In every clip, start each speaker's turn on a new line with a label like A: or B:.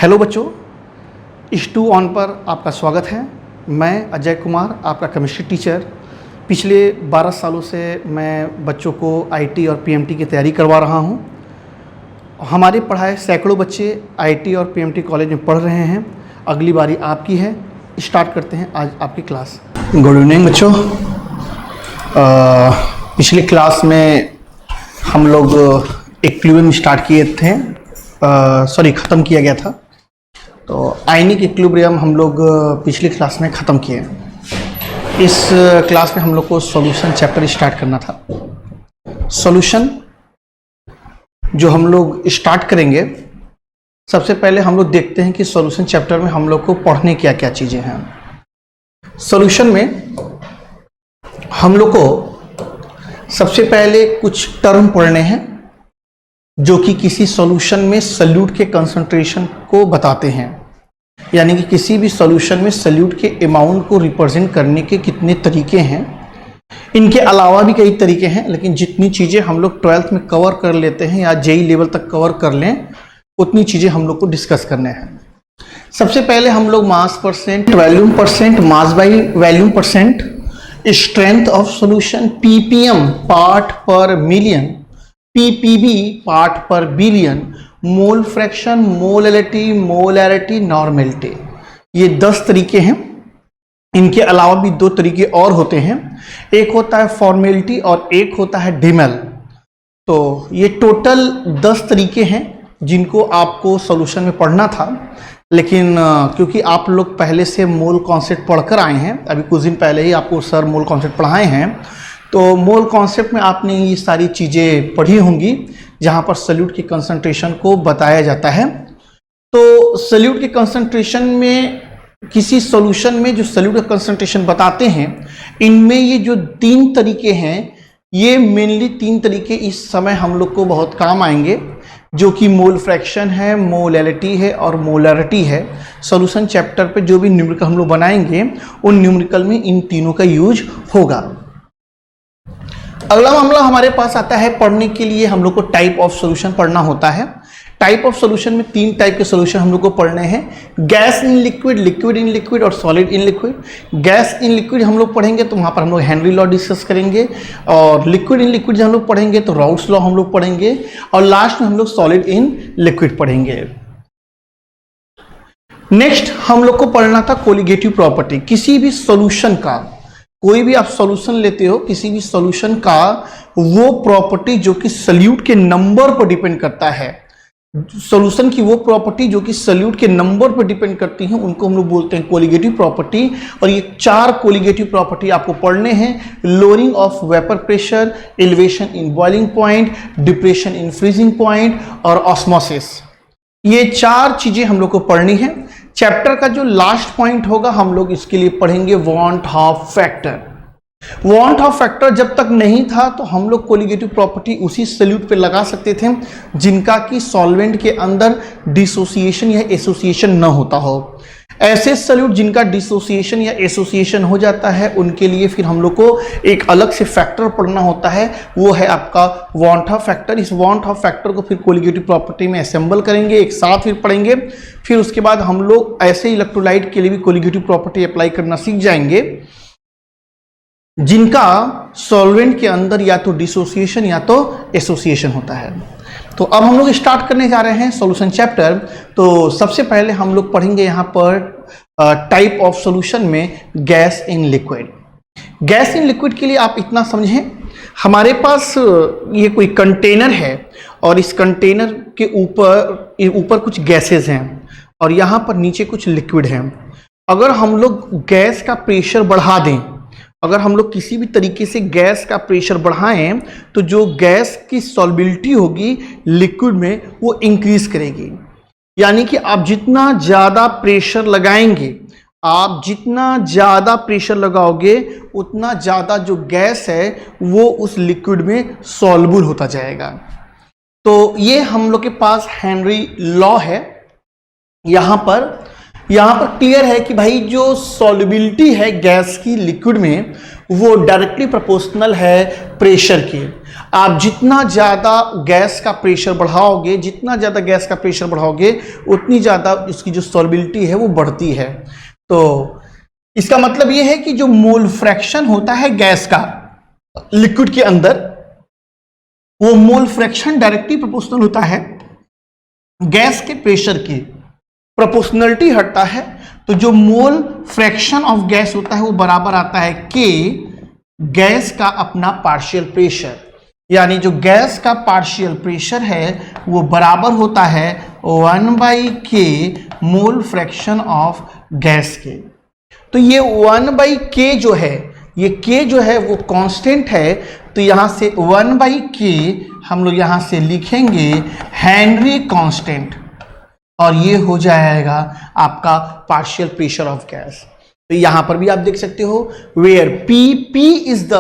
A: Hello बच्चों, इस2 on पर आपका स्वागत है। मैं अजय कुमार, आपका केमिस्ट्री टीचर। पिछले 12 सालों से मैं बच्चों को आईटी और पीएमटी की तैयारी करवा रहा हूं। हमारे पढ़ाए सैकड़ों बच्चे आईटी और पीएमटी कॉलेज में पढ़ रहे हैं। अगली बारी आपकी है। स्टार्ट करते हैं आज आपकी क्लास। गुड इवनिंग बच्चों। पिछली क्लास में हम लोग इक्विलिब्रियम स्टार्ट किए थे, ख़त्म किया गया था। तो आयनिक इक्विलिब्रियम हम लोग पिछली क्लास में ख़त्म किए। इस क्लास में हम लोग को सॉल्यूशन चैप्टर स्टार्ट करना था। सॉल्यूशन जो हम लोग स्टार्ट करेंगे, सबसे पहले हम लोग देखते हैं कि सॉल्यूशन चैप्टर में हम लोग को पढ़ने क्या क्या चीज़ें हैं। सॉल्यूशन में हम लोग को सबसे पहले कुछ टर्म पढ़ने हैं जो कि किसी सॉल्यूशन में सॉल्यूट के कंसंट्रेशन को बताते हैं। यानी कि किसी भी सॉल्यूशन में सॉल्यूट के अमाउंट को रिप्रेजेंट करने के कितने तरीके हैं। इनके अलावा भी कई तरीके हैं, लेकिन जितनी चीज़ें हम लोग 12th में कवर कर लेते हैं या जेई लेवल तक कवर कर लें, उतनी चीज़ें हम लोग को डिस्कस करने हैं। सबसे पहले हम लोग mass percent, volume percent, mass by volume percent, strength of solution, PPM part per million, PPB part per billion, mole fraction, molarity, normality, ये 10 तरीके हैं। इनके अलावा भी 2 तरीके और होते हैं। एक होता है फॉर्मेलिटी और एक होता है डिमेल। तो ये टोटल 10 तरीके हैं जिनको आपको सॉल्यूशन में पढ़ना था। लेकिन क्योंकि आप लोग पहले से मोल कॉन्सेप्ट पढ़कर आए हैं, अभी कुछ दिन पहले ही आपको सर मोल कॉन्सेप्ट पढ़ाए हैं, तो मोल कॉन्सेप्ट में आपने ये सारी चीज़ें पढ़ी होंगी जहाँ पर सॉल्यूट की कंसंट्रेशन को बताया जाता है। तो सॉल्यूट के कंसंट्रेशन में, किसी सॉल्यूशन में जो सॉल्यूट का कंसंट्रेशन बताते हैं, इनमें ये जो 3 तरीके हैं, ये मेनली 3 तरीके इस समय हम लोग को बहुत काम आएंगे, जो कि मोल फ्रैक्शन है, मोलैरिटी है और मोलैरिटी है। सॉल्यूशन चैप्टर पे जो भी न्यूमेरिकल हम लोग बनाएंगे, उन न्यूमेरिकल में इन तीनों का यूज होगा। अगला मामला हमारे पास आता है पढ़ने के लिए, हम लोग को टाइप ऑफ सॉल्यूशन पढ़ना होता है। टाइप ऑफ सॉल्यूशन में 3 टाइप के सॉल्यूशन हम लोग को पढ़ने हैं। Gas in liquid, liquid in liquid और solid in liquid. Gas in liquid हम लोग पढ़ेंगे तो वहाँ पर हम लोग हेनरी लॉ डिस्कस करेंगे, और लिक्विड इन लिक्विड जब हम लोग पढ़ेंगे तो राउल्ट्स लॉ हम लोग पढ़ेंगे, और लास्ट में हम लोग सॉलिड इन लिक्विड पढ़ेंगे। नेक्स्ट हम लोग को पढ़ना था कोलिगेटिव प्रॉपर्टी। किसी भी सॉल्यूशन का, कोई भी आप सॉल्यूशन लेते हो, किसी भी सॉल्यूशन का वो प्रॉपर्टी जो कि सॉल्यूट के नंबर पर डिपेंड करता है, सॉल्यूशन की वो प्रॉपर्टी जो कि सॉल्यूट के नंबर पर डिपेंड करती हैं, उनको हम लोग बोलते हैं कोलिगेटिव प्रॉपर्टी। और ये 4 कोलिगेटिव प्रॉपर्टी आपको पढ़ने हैं। Lowering of vapour pressure, elevation in boiling point, depression in freezing point और ऑस्मोसिस। ये 4 चीजें हम लोग को पढ़नी है। चैप्टर का जो लास्ट पॉइंट होगा, हम लोग इसके लिए पढ़ेंगे van Hoff factor. Van Hoff factor जब तक नहीं था तो हम लोग कोलिगेटिव प्रॉपर्टी उसी सॉल्यूट पे लगा सकते थे जिनका कि सॉल्वेंट के अंदर डिसोसिएशन या एसोसिएशन न होता हो। ऐसे सॉल्यूट जिनका डिसोसिएशन या एसोसिएशन हो जाता है, उनके लिए फिर हम लोग को एक अलग से फैक्टर पढ़ना होता है, वो है आपका वॉन हाफ फैक्टर। इस वॉन हाफ फैक्टर को फिर कोलिगेटिव प्रॉपर्टी में असेंबल करेंगे, एक साथ फिर पढ़ेंगे। फिर उसके बाद हम लोग ऐसे इलेक्ट्रोलाइट के लिए भी कोलिगेटिव प्रॉपर्टी अप्लाई करना सीख जाएंगे जिनका सॉल्वेंट के अंदर या तो डिसोसिएशन या तो एसोसिएशन होता है। तो अब हम लोग स्टार्ट करने जा रहे हैं सॉल्यूशन चैप्टर। तो सबसे पहले हम लोग पढ़ेंगे यहाँ पर टाइप ऑफ सॉल्यूशन में gas in liquid. Gas in liquid के लिए आप इतना समझें, हमारे पास ये कोई कंटेनर है और इस कंटेनर के ऊपर कुछ गैसेस हैं और यहाँ पर नीचे कुछ लिक्विड हैं। अगर हम लोग गैस का प्रेशर बढ़ा दें, अगर हम लोग किसी भी तरीके से गैस का प्रेशर बढ़ाएं, तो जो गैस की सॉल्बिलिटी होगी लिक्विड में, वो इंक्रीज करेगी। यानी कि आप जितना ज़्यादा प्रेशर लगाएंगे, आप जितना ज़्यादा प्रेशर लगाओगे, उतना ज़्यादा जो गैस है वो उस लिक्विड में सॉल्युबल होता जाएगा। तो ये हम लोग के पास हेनरी लॉ है। यहाँ पर क्लियर है कि भाई जो सॉल्युबिलिटी है गैस की लिक्विड में, वो डायरेक्टली प्रोपोर्शनल है प्रेशर के। आप जितना ज़्यादा गैस का प्रेशर बढ़ाओगे, जितना ज़्यादा गैस का प्रेशर बढ़ाओगे, उतनी ज़्यादा उसकी जो सॉल्बिलिटी है वो बढ़ती है। तो इसका मतलब ये है कि जो मोल फ्रैक्शन होता है गैस का लिक्विड के अंदर, वो मोल फ्रैक्शन डायरेक्टली प्रोपोर्शनल होता है गैस के प्रेशर की। प्रोपोर्शनलिटी हटता है तो जो मोल फ्रैक्शन ऑफ गैस होता है वो बराबर आता है के गैस का अपना पार्शियल प्रेशर। यानी जो गैस का पार्शियल प्रेशर है वो बराबर होता है 1/k mole fraction of gas के। तो ये 1/k जो है, ये k जो है वो कांस्टेंट है, तो यहां से 1/k हम लोग यहां से लिखेंगे हेनरी कांस्टेंट, और ये हो जाएगा आपका पार्शियल प्रेशर ऑफ गैस। तो यहां पर भी आप देख सकते हो where p is the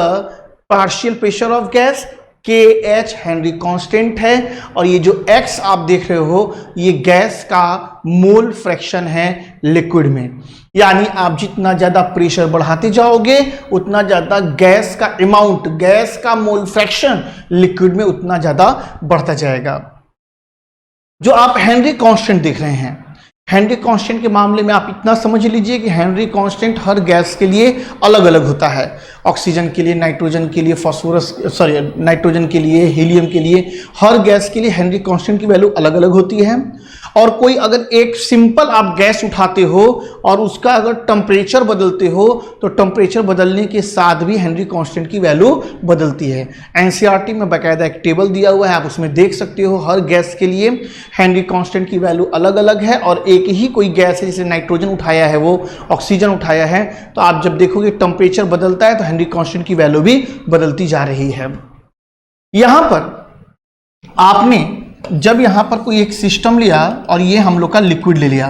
A: partial pressure of gas, KH Henry constant है, और ये जो X आप देख रहे हो ये गैस का मोल फ्रैक्शन है लिक्विड में। यानी आप जितना ज्यादा प्रेशर बढ़ाते जाओगे उतना ज्यादा गैस का अमाउंट, गैस का मोल फ्रैक्शन लिक्विड में उतना ज्यादा बढ़ता जाएगा। जो आप हेनरी कांस्टेंट देख रहे हैं, हेनरी कांस्टेंट के मामले में आप इतना समझ लीजिए कि हेनरी कांस्टेंट हर गैस के लिए अलग अलग होता है। ऑक्सीजन के लिए, नाइट्रोजन के लिए, नाइट्रोजन के लिए, हीलियम के लिए, हर गैस के लिए हेनरी कांस्टेंट की वैल्यू अलग अलग होती है। और कोई अगर एक सिंपल आप गैस उठाते हो और उसका अगर टेम्परेचर बदलते हो तो टेम्परेचर बदलने के साथ भी हेनरी कांस्टेंट की वैल्यू बदलती है। एनसीईआरटी में बाकायदा एक टेबल दिया हुआ है, आप उसमें देख सकते हो हर गैस के लिए हेनरी कांस्टेंट की वैल्यू अलग अलग है। और एक ही कोई गैस है, जैसे नाइट्रोजन उठाया है, वो ऑक्सीजन उठाया है, तो आप जब देखोगे टेम्परेचर बदलता है तो हेनरी कांस्टेंट की वैल्यू भी बदलती जा रही है। यहां पर आपने जब यहां पर कोई एक सिस्टम लिया और ये हम लोग का लिक्विड ले लिया,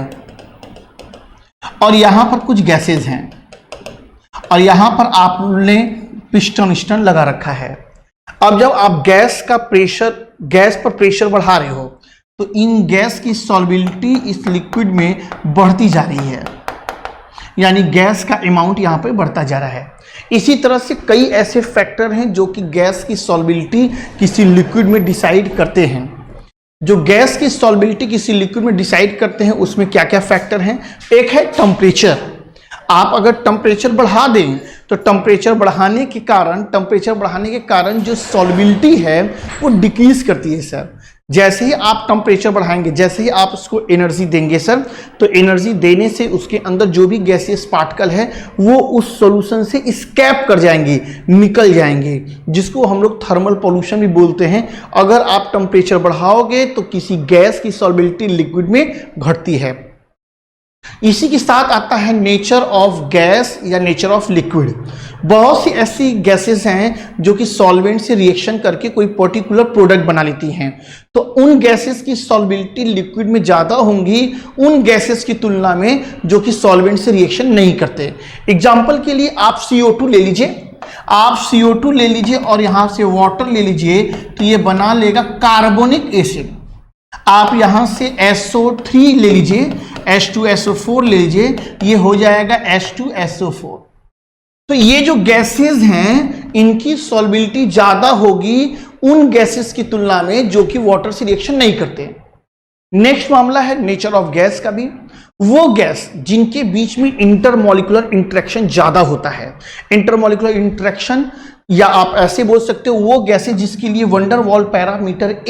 A: और यहां पर कुछ गैसेज हैं, और यहां पर आपने पिस्टन लगा रखा है। अब जब आप गैस पर प्रेशर बढ़ा रहे हो तो इन गैस की सॉल्बिलिटी इस लिक्विड में बढ़ती जा रही है, यानी गैस का अमाउंट यहां पर बढ़ता जा रहा है। इसी तरह से कई ऐसे फैक्टर हैं जो कि गैस की सॉल्बिलिटी किसी लिक्विड में डिसाइड करते हैं। जो गैस की सॉल्बिलिटी किसी लिक्विड में डिसाइड करते हैं उसमें क्या क्या फैक्टर हैं। एक है टेम्परेचर। आप अगर टेम्परेचर बढ़ा दें तो टेम्परेचर बढ़ाने के कारण जो सॉल्बिलिटी है वो डिक्रीज करती है सर। जैसे ही आप टेम्परेचर बढ़ाएंगे, जैसे ही आप उसको एनर्जी देंगे सर, तो एनर्जी देने से उसके अंदर जो भी गैसियस पार्टिकल है वो उस सॉल्यूशन से एस्केप कर जाएंगे, निकल जाएंगे, जिसको हम लोग थर्मल पॉल्यूशन भी बोलते हैं। अगर आप टेम्परेचर बढ़ाओगे तो किसी गैस की सॉल्बिलिटी लिक्विड में घटती है। इसी के साथ आता है नेचर ऑफ गैस या नेचर ऑफ लिक्विड। बहुत सी ऐसी गैसेस हैं जो कि सॉल्वेंट से रिएक्शन करके कोई पर्टिकुलर प्रोडक्ट बना लेती हैं, तो उन गैसेस की सॉल्बिलिटी लिक्विड में ज़्यादा होंगी उन गैसेस की तुलना में जो कि सॉल्वेंट से रिएक्शन नहीं करते। एग्जाम्पल के लिए आप CO2 ले लीजिए, और यहां से वाटर ले लीजिए, तो ये बना लेगा कार्बोनिक एसिड। आप यहां से SO3 ले लीजिए, H2SO4 ले लीजिए, ये हो जाएगा H2SO4। तो ये जो गैसेस हैं इनकी सॉल्बिलिटी ज्यादा होगी उन गैसेस की तुलना में जो कि वाटर से रिएक्शन नहीं करते। नेक्स्ट मामला है नेचर ऑफ गैस का भी। वो गैस जिनके बीच में इंटरमॉलिक्यूलर इंटरेक्शन ज्यादा होता है, इंटरमॉलिक्यूलर इंटरेक्शन, या आप ऐसे बोल सकते हो वो गैसेस जिसके लिए वंडर वॉल पैरामीटर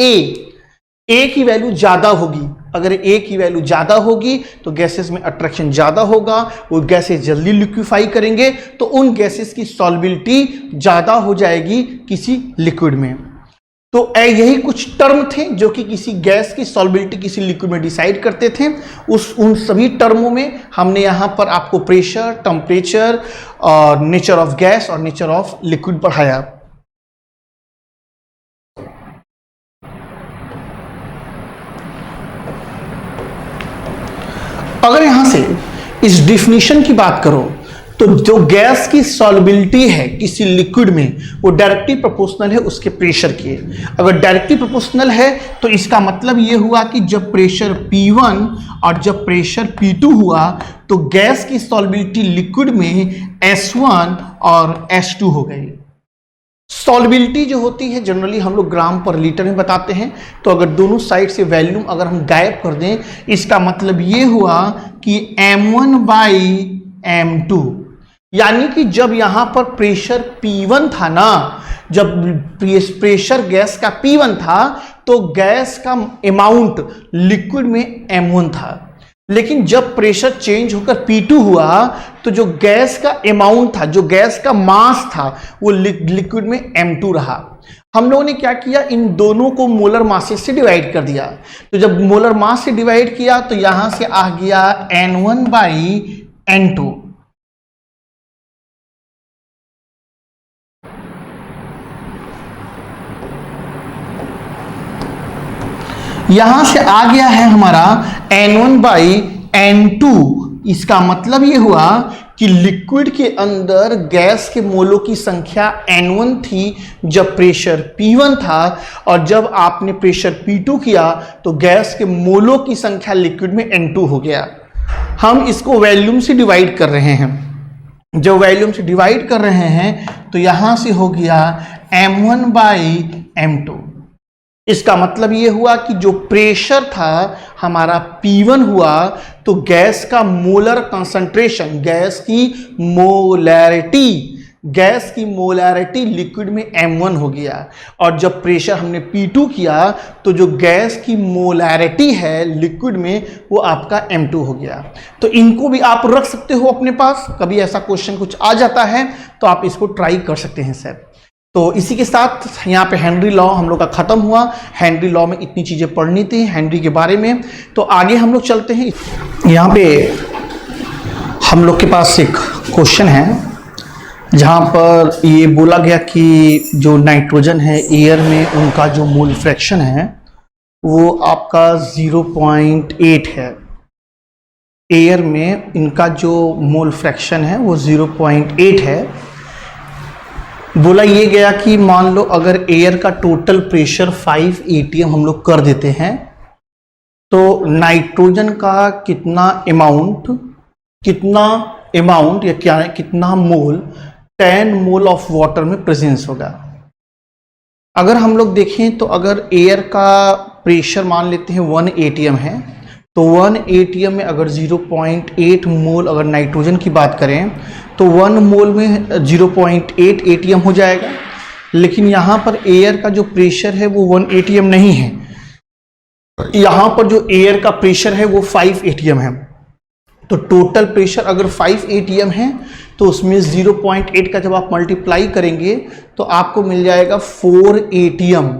A: ए की वैल्यू ज्यादा होगी। अगर ए की वैल्यू ज्यादा होगी तो गैसेस में अट्रैक्शन ज्यादा होगा, वो गैसेस जल्दी लिक्विफाई करेंगे, तो उन गैसेस की सॉल्बिलिटी ज्यादा हो जाएगी किसी लिक्विड में। तो यही कुछ टर्म थे जो कि किसी गैस की सॉल्बिलिटी किसी लिक्विड में डिसाइड करते थे। उन सभी टर्मों में हमने यहां पर आपको pressure, temperature, nature of gas और नेचर ऑफ लिक्विड पढ़ाया। अगर यहां से इस डिफिनीशन की बात करो तो जो गैस की सॉल्बिलिटी है किसी लिक्विड में वो डायरेक्टली प्रोपोर्शनल है उसके प्रेशर के। अगर डायरेक्टली प्रोपोर्शनल है तो इसका मतलब ये हुआ कि जब प्रेशर P1 और जब प्रेशर P2 हुआ तो गैस की सॉल्बिलिटी लिक्विड में S1 और S2 हो गई। सॉल्युबिलिटी जो होती है जनरली हम लोग ग्राम पर लीटर में बताते हैं। तो अगर दोनों साइड से वैल्यूम अगर हम गायब कर दें, इसका मतलब ये हुआ कि m1 बाई m2, यानी कि जब यहां पर प्रेशर P1 था ना, जब प्रेशर गैस का P1 था तो गैस का अमाउंट लिक्विड में m1 था, लेकिन जब प्रेशर चेंज होकर P2 हुआ तो जो गैस का अमाउंट था, जो गैस का मास था, वो लिक्विड में m2 रहा। हम लोगों ने क्या किया, इन दोनों को मोलर मासेस से डिवाइड कर दिया। तो जब मोलर मास से डिवाइड किया तो यहां से आ गया n1 बाई n2। यहां से आ गया है हमारा n1 बाई n2। इसका मतलब ये हुआ कि लिक्विड के अंदर गैस के मोलों की संख्या n1 थी जब प्रेशर P1 था, और जब आपने प्रेशर P2 किया तो गैस के मोलों की संख्या लिक्विड में n2 हो गया। हम इसको वॉल्यूम से डिवाइड कर रहे हैं। जब वॉल्यूम से डिवाइड कर रहे हैं तो यहां से हो गया m1 बाई m2। इसका मतलब ये हुआ कि जो प्रेशर था हमारा P1 हुआ तो गैस का मोलर कंसंट्रेशन, गैस की मोलैरिटी लिक्विड में m1 हो गया, और जब प्रेशर हमने P2 किया तो जो गैस की मोलैरिटी है लिक्विड में वो आपका m2 हो गया। तो इनको भी आप रख सकते हो अपने पास, कभी ऐसा क्वेश्चन कुछ आ जाता है तो आप इसको ट्राई कर सकते हैं सर। तो इसी के साथ यहाँ पे हेनरी लॉ हम लोग का ख़त्म हुआ। हेनरी लॉ में इतनी चीज़ें पढ़नी थी हेनरी के बारे में। तो आगे हम लोग चलते हैं। यहाँ पे हम लोग के पास एक क्वेश्चन है जहाँ पर ये बोला गया कि जो नाइट्रोजन है एयर में, उनका जो मोल फ्रैक्शन है वो आपका 0.8 है। एयर में इनका जो मोल फ्रैक्शन है वो 0.8 है। बोला ये गया कि मान लो अगर एयर का टोटल प्रेशर 5 atm हम लोग कर देते हैं तो नाइट्रोजन का कितना अमाउंट या क्या कितना मोल 10 मोल ऑफ वाटर में प्रेजेंस होगा। अगर हम लोग देखें तो अगर एयर का प्रेशर मान लेते हैं 1 atm है, तो 1 atm में अगर 0.8 मोल अगर नाइट्रोजन की बात करें तो 1 मोल में 0.8 atm हो जाएगा। लेकिन यहाँ पर एयर का जो प्रेशर है वो 1 atm नहीं है, यहाँ पर जो एयर का प्रेशर है वो 5 atm है। तो टोटल प्रेशर अगर 5 atm है तो उसमें 0.8 का जब आप मल्टीप्लाई करेंगे तो आपको मिल जाएगा 4 atm।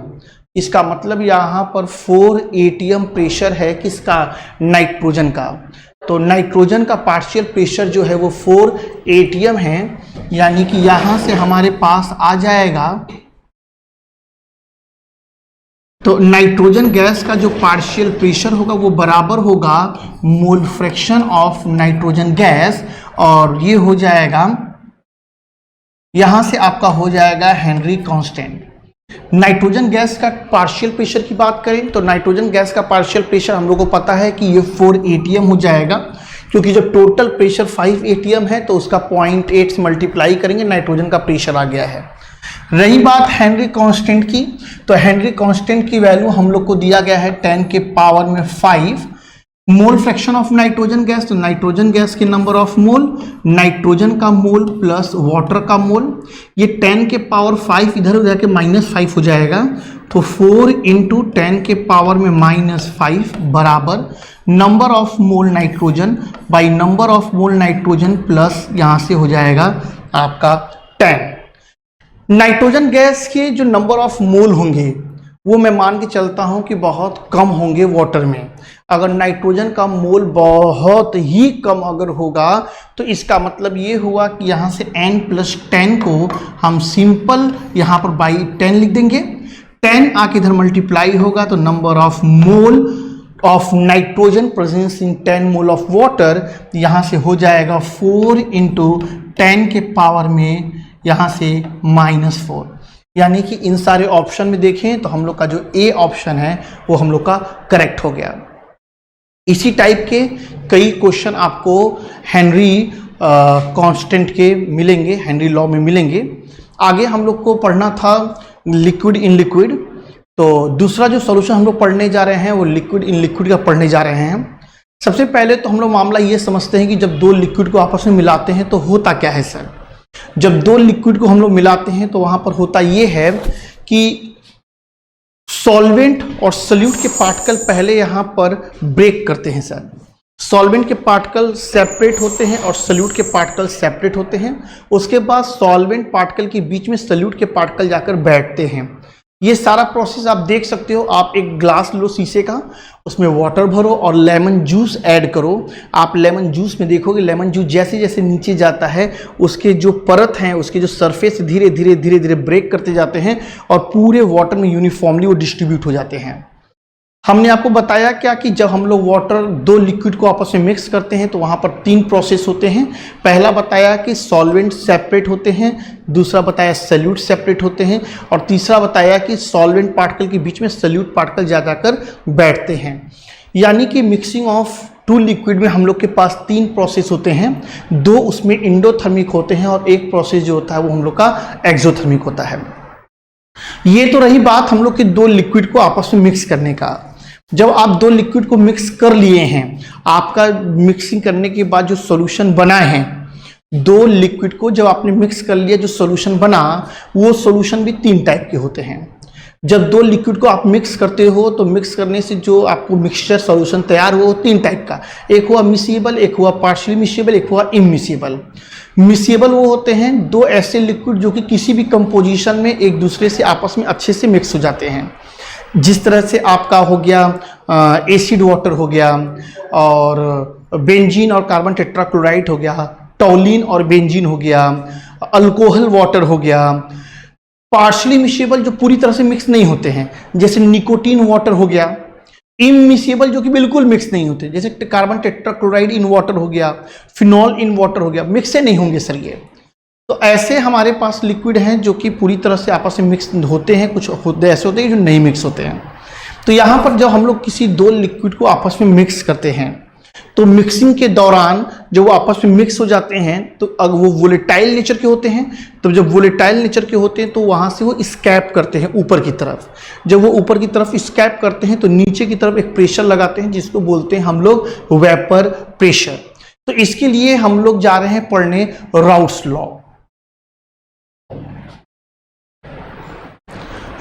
A: इसका मतलब यहाँ पर 4 atm प्रेशर है किसका, नाइट्रोजन का। तो नाइट्रोजन का पार्शियल प्रेशर जो है वो 4 atm है, यानी कि यहां से हमारे पास आ जाएगा। तो नाइट्रोजन गैस का जो पार्शियल प्रेशर होगा वो बराबर होगा mole fraction of nitrogen gas, और ये हो जाएगा, यहां से आपका हो जाएगा हेनरी कांस्टेंट। नाइट्रोजन गैस का पार्शियल प्रेशर की बात करें तो नाइट्रोजन गैस का पार्शियल प्रेशर हम लोग को पता है कि ये 4 atm हो जाएगा, क्योंकि जब टोटल प्रेशर 5 atm है तो उसका 0.8 से मल्टीप्लाई करेंगे, नाइट्रोजन का प्रेशर आ गया है। रही बात हेनरी कांस्टेंट की, तो हेनरी कांस्टेंट की वैल्यू हम लोग को दिया गया है 10 के पावर में 5। Mole fraction of nitrogen gas, तो नाइट्रोजन गैस के नंबर ऑफ मोल, नाइट्रोजन का मोल प्लस वाटर का मोल, ये 10 के पावर 5 इधर उधर के -5 हो जाएगा। तो 4 इंटू 10 के पावर में -5 बराबर number of mole nitrogen by number of mole nitrogen plus यहाँ से हो जाएगा आपका 10। नाइट्रोजन गैस के जो नंबर ऑफ मोल होंगे वो मैं मान के चलता हूं कि बहुत कम होंगे वाटर में। अगर नाइट्रोजन का मोल बहुत ही कम अगर होगा तो इसका मतलब ये हुआ कि यहाँ से n+10 को हम सिंपल यहाँ पर बाई 10 लिख देंगे। 10 आके इधर मल्टीप्लाई होगा तो number of mole of nitrogen presence in 10 mole of water, यहाँ से हो जाएगा 4 इंटू 10 के पावर में यहाँ से -4। यानी कि इन सारे ऑप्शन में देखें तो हम लोग का जो ए ऑप्शन है वो हम लोग का करेक्ट हो गया। इसी टाइप के कई क्वेश्चन आपको हेनरी कांस्टेंट के मिलेंगे, हेनरी लॉ में मिलेंगे। आगे हम लोग को पढ़ना था लिक्विड इन लिक्विड। तो दूसरा जो सॉल्यूशन हम लोग पढ़ने जा रहे हैं वो लिक्विड इन लिक्विड का पढ़ने जा रहे हैं। सबसे पहले तो हम लोग मामला ये समझते हैं कि जब दो लिक्विड को आपस में मिलाते हैं तो होता क्या है सर। जब दो लिक्विड को हम लोग मिलाते हैं तो वहां पर होता ये है कि सॉल्वेंट और सॉल्यूट के पार्टिकल पहले यहां पर ब्रेक करते हैं सर। सॉल्वेंट के पार्टिकल सेपरेट होते हैं और सॉल्यूट के पार्टिकल सेपरेट होते हैं। उसके बाद सॉल्वेंट पार्टिकल के बीच में सॉल्यूट के पार्टिकल जाकर बैठते हैं। ये सारा प्रोसेस आप देख सकते हो। आप एक ग्लास लो शीशे का, उसमें वाटर भरो और लेमन जूस ऐड करो। आप लेमन जूस में देखोगे लेमन जूस जैसे जैसे नीचे जाता है उसके जो परत हैं, उसके जो सरफेस धीरे धीरे धीरे धीरे ब्रेक करते जाते हैं और पूरे वाटर में यूनिफॉर्मली वो डिस्ट्रीब्यूट हो जाते हैं। हमने आपको बताया क्या कि जब हम लोग वाटर दो लिक्विड को आपस में मिक्स करते हैं तो वहाँ पर तीन प्रोसेस होते हैं। पहला बताया कि सॉल्वेंट सेपरेट होते हैं, दूसरा बताया सॉल्यूट सेपरेट होते हैं और तीसरा बताया कि सॉल्वेंट पार्टिकल के बीच में सॉल्यूट पार्टिकल जा जाकर बैठते हैं। यानी कि मिक्सिंग ऑफ टू लिक्विड में हम लोग के पास तीन प्रोसेस होते हैं। दो उसमें इंडोथर्मिक होते हैं और एक प्रोसेस जो होता है वो हम लोग का एक्सोथर्मिक होता है। ये तो रही बात हम लोग के दो लिक्विड को आपस में मिक्स करने का। जब आप दो लिक्विड को मिक्स कर लिए हैं, आपका मिक्सिंग करने के बाद जो सॉल्यूशन बना है, दो लिक्विड को जब आपने मिक्स कर लिया जो सॉल्यूशन बना वो सॉल्यूशन भी तीन टाइप के होते हैं। जब दो लिक्विड को आप मिक्स करते हो तो मिक्स करने से जो आपको मिक्सचर सॉल्यूशन तैयार हुआ वो तीन टाइप का, एक हुआ मिसिएबल, एक हुआ पार्शियली मिसिएबल, एक हुआ इमिसिएबल। मिसिएबल वो होते हैं दो ऐसे लिक्विड जो कि किसी भी कंपोजिशन में एक दूसरे से आपस में अच्छे से मिक्स हो जाते हैं। जिस तरह से आपका हो गया एसिड वाटर हो गया और बेंजीन और कार्बन टेट्राक्लोराइड हो गया, टॉलिन और बेंजीन हो गया, अल्कोहल वाटर हो गया। पार्शियली मिसिएबल जो पूरी तरह से मिक्स नहीं होते हैं जैसे निकोटीन वाटर हो गया। इमिसिएबल जो कि बिल्कुल मिक्स नहीं होते जैसे कार्बन टेट्राक्लोराइड इन वाटर हो गया, फिनॉल इन वाटर हो गया, मिक्स से नहीं होंगे सर ये। तो ऐसे हमारे पास लिक्विड हैं जो कि पूरी तरह से आपस में मिक्स होते हैं, कुछ होते ऐसे होते हैं जो नहीं मिक्स होते हैं। तो यहाँ पर जब हम लोग किसी दो लिक्विड को आपस में मिक्स करते हैं तो मिक्सिंग के दौरान जब वो आपस में मिक्स हो जाते हैं तो अगर वो वोलेटाइल नेचर के होते हैं, तो जब वोलेटाइल नेचर के होते हैं तो वहाँ से वो स्कैप करते हैं ऊपर की तरफ। जब वो ऊपर की तरफ स्कैप करते हैं तो नीचे की तरफ एक प्रेशर लगाते हैं जिसको बोलते हैं हम लोग वेपर प्रेशर। तो इसके लिए हम लोग जा रहे हैं पढ़ने राउट्स लॉ।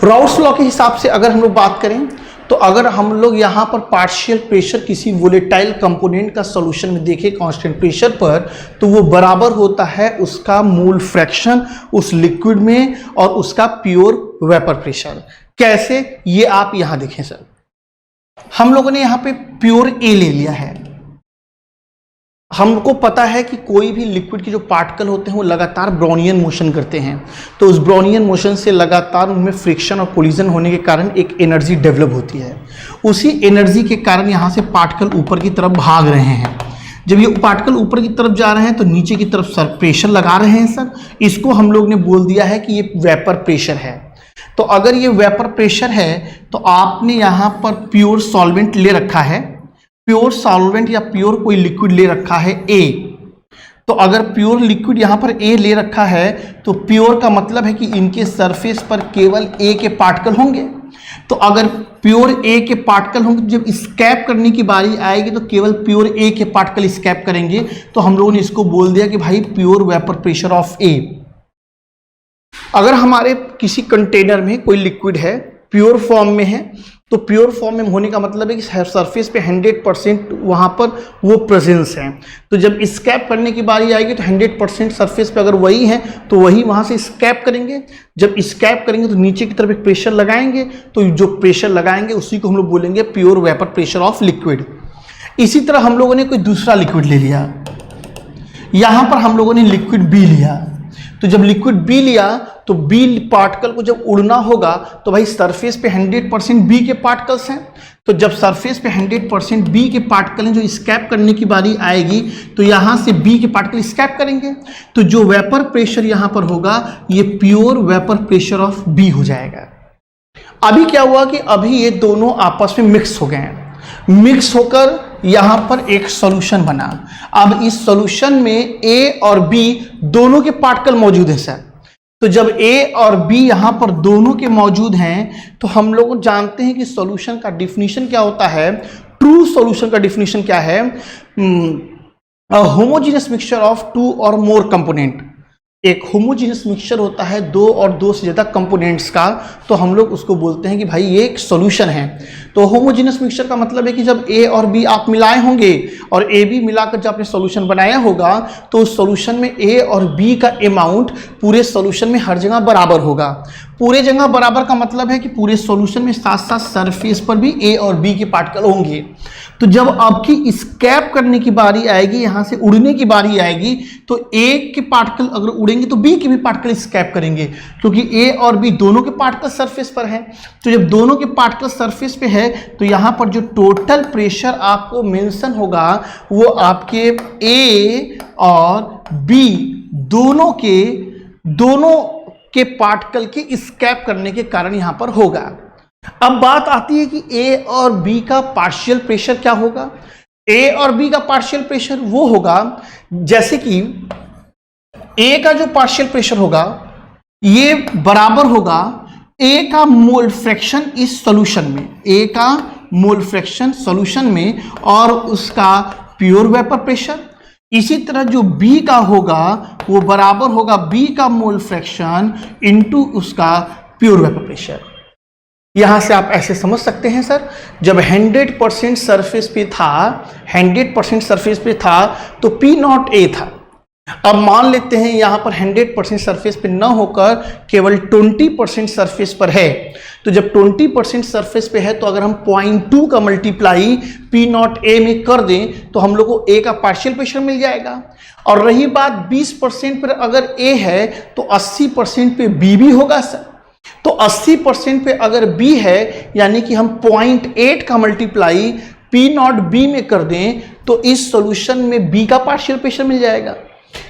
A: राउट्स लॉ के हिसाब से अगर हम लोग बात करें तो अगर हम लोग यहाँ पर पार्शियल प्रेशर किसी वोलेटाइल कंपोनेंट का सॉल्यूशन में देखें कांस्टेंट प्रेशर पर तो वो बराबर होता है उसका मोल फ्रैक्शन उस लिक्विड में और उसका प्योर वेपर प्रेशर। कैसे, ये आप यहाँ देखें सर। हम लोगों ने यहाँ पे प्योर ए ले लिया है। हमको पता है कि कोई भी लिक्विड के जो पार्टिकल होते हैं वो लगातार ब्राउनियन मोशन करते हैं, तो उस ब्राउनियन मोशन से लगातार उनमें फ्रिक्शन और कोलिजन होने के कारण एक एनर्जी डेवलप होती है। उसी एनर्जी के कारण यहाँ से पार्टिकल ऊपर की तरफ भाग रहे हैं। जब ये पार्टिकल ऊपर की तरफ जा रहे हैं तो नीचे की तरफ सर प्रेशर लगा रहे हैं सर। इसको हम लोग ने बोल दिया है कि ये वेपर प्रेशर है। तो अगर ये वेपर प्रेशर है तो आपने यहाँ पर प्योर सॉल्वेंट ले रखा है, प्योर सॉल्वेंट या प्योर कोई लिक्विड ले रखा है ए। तो अगर प्योर लिक्विड यहाँ पर ए ले रखा है तो प्योर का मतलब है कि इनके सरफेस पर केवल ए के पार्टिकल होंगे। तो अगर प्योर ए के पार्टिकल होंगे तो जब स्कैप करने की बारी आएगी तो केवल प्योर ए के पार्टिकल स्कैप करेंगे। तो हम लोगों ने इसको बोल दिया कि भाई प्योर वेपर प्रेशर ऑफ ए। अगर हमारे किसी कंटेनर में कोई लिक्विड है प्योर फॉर्म में है तो प्योर फॉर्म में होने का मतलब है कि सरफेस पे 100% वहाँ पर वो प्रेजेंस है। तो जब स्कैप करने की बारी आएगी तो 100% सरफेस पे अगर वही है तो वही वहाँ से स्कैप करेंगे। जब स्कैप करेंगे तो नीचे की तरफ एक प्रेशर लगाएंगे, तो जो प्रेशर लगाएंगे उसी को हम लोग बोलेंगे pure vapour pressure of liquid. इसी तरह हम लोगों ने कोई दूसरा लिक्विड ले लिया। यहाँ पर हम लोगों ने लिक्विड बी लिया। तो जब लिक्विड बी लिया तो बी पार्टिकल को जब उड़ना होगा तो भाई सरफेस पे 100% बी के पार्टिकल्स हैं। तो जब सरफेस पे 100% बी के पार्टिकल हैं जो स्कैप करने की बारी आएगी तो यहाँ से बी के पार्टिकल स्कैप करेंगे। तो जो वेपर प्रेशर यहाँ पर होगा ये pure vapour pressure of B हो जाएगा। अभी क्या हुआ कि अभी ये दोनों आपस में मिक्स हो गए हैं। मिक्स होकर यहां पर एक सॉल्यूशन बना। अब इस सॉल्यूशन में ए और बी दोनों के पार्टिकल मौजूद हैं सर। तो जब ए और बी यहां पर दोनों के मौजूद हैं तो हम लोग जानते हैं कि सॉल्यूशन का डिफिनीशन क्या होता है। ट्रू सॉल्यूशन का डिफिनीशन क्या है? होमोजीनियस मिक्सचर ऑफ टू और मोर कंपोनेंट। एक होमोजीनियस मिक्सचर होता है दो और दो से ज़्यादा कंपोनेंट्स का, तो हम लोग उसको बोलते हैं कि भाई ये एक सॉल्यूशन है। तो होमोजीनियस मिक्सचर का मतलब है कि जब ए और बी आप मिलाए होंगे और ए बी मिलाकर जब आपने सॉल्यूशन बनाया होगा तो उस सॉल्यूशन में ए और बी का अमाउंट पूरे सॉल्यूशन में हर जगह बराबर होगा। पूरे जगह बराबर का मतलब है कि पूरे सॉल्यूशन में साथ साथ सरफेस पर भी ए और बी के पार्टिकल होंगे। तो जब आपकी स्कैप करने की बारी आएगी, यहां से उड़ने की बारी आएगी, तो ए के पार्टिकल अगर उड़ेंगे तो बी के भी पार्टिकल स्कैप करेंगे, क्योंकि ए और बी दोनों के पार्टिकल सरफेस पर हैं। तो जब दोनों के पार्टिकल सरफेस पे है तो यहां पर जो टोटल प्रेशर आपको मेंशन होगा वो आपके ए और बी दोनों के पार्टिकल के स्कैप करने के कारण यहां पर होगा। अब बात आती है कि ए और बी का पार्शियल प्रेशर क्या होगा। ए और बी का पार्शियल प्रेशर वो होगा जैसे कि ए का जो पार्शियल प्रेशर होगा ये बराबर होगा ए का मोल फ्रैक्शन इस सॉल्यूशन में, ए का मोल फ्रैक्शन सॉल्यूशन में और उसका प्योर वेपर प्रेशर। इसी तरह जो बी का होगा वो बराबर होगा बी का मोल फ्रैक्शन इनटू उसका प्योर वेपर प्रेशर। यहां से आप ऐसे समझ सकते हैं सर, जब 100% सरफेस पे था, 100% सरफेस पे था तो P नॉट ए था। अब मान लेते हैं यहां पर 100% सरफेस पे न होकर केवल 20% सरफेस पर है, तो जब 20% सरफेस पे है तो अगर हम 0.2 का मल्टीप्लाई P नॉट ए में कर दें तो हम लोग को ए का पार्शियल प्रेशर मिल जाएगा। और रही बात 20% पर अगर ए है तो 80% पे बी भी होगा सर। तो 80% पे अगर B है यानी कि हम 0.8 का मल्टीप्लाई P नॉट B में कर दें तो इस सॉल्यूशन में B का पार्शियल प्रेशर मिल जाएगा।